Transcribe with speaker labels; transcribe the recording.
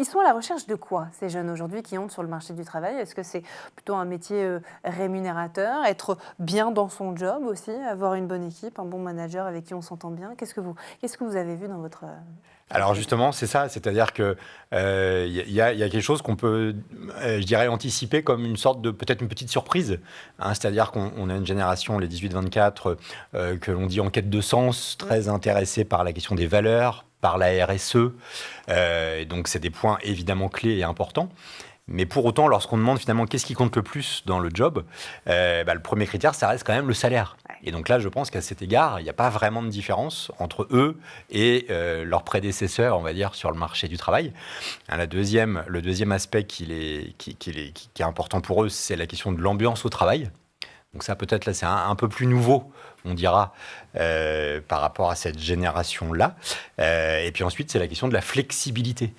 Speaker 1: Ils sont à la recherche de quoi, ces jeunes aujourd'hui qui entrent sur le marché du travail? Est-ce que c'est plutôt un métier rémunérateur, être bien dans son job aussi, avoir une bonne équipe, un bon manager avec qui on s'entend bien? Qu'est-ce que vous avez vu dans votre
Speaker 2: Alors
Speaker 1: expérience?
Speaker 2: justement, c'est ça, c'est-à-dire que il y a quelque chose qu'on peut, je dirais, anticiper comme une sorte de peut-être une petite surprise, hein. C'est-à-dire qu'on a une génération, les 18-24, que l'on dit en quête de sens, très intéressée par la question des valeurs, par la RSE. Et donc c'est des points évidemment clés et importants. Mais pour autant, lorsqu'on demande finalement qu'est-ce qui compte le plus dans le job, le premier critère, ça reste quand même le salaire.
Speaker 1: Ouais.
Speaker 2: Et donc là, je pense qu'à cet égard, il n'y a pas vraiment de différence entre eux et leurs prédécesseurs, on va dire, sur le marché du travail. Hein, le deuxième aspect qui est important pour eux, c'est la question de l'ambiance au travail. Donc ça, peut-être, là, c'est un peu plus nouveau, on dira, par rapport à cette génération-là. Et puis ensuite, c'est la question de la flexibilité.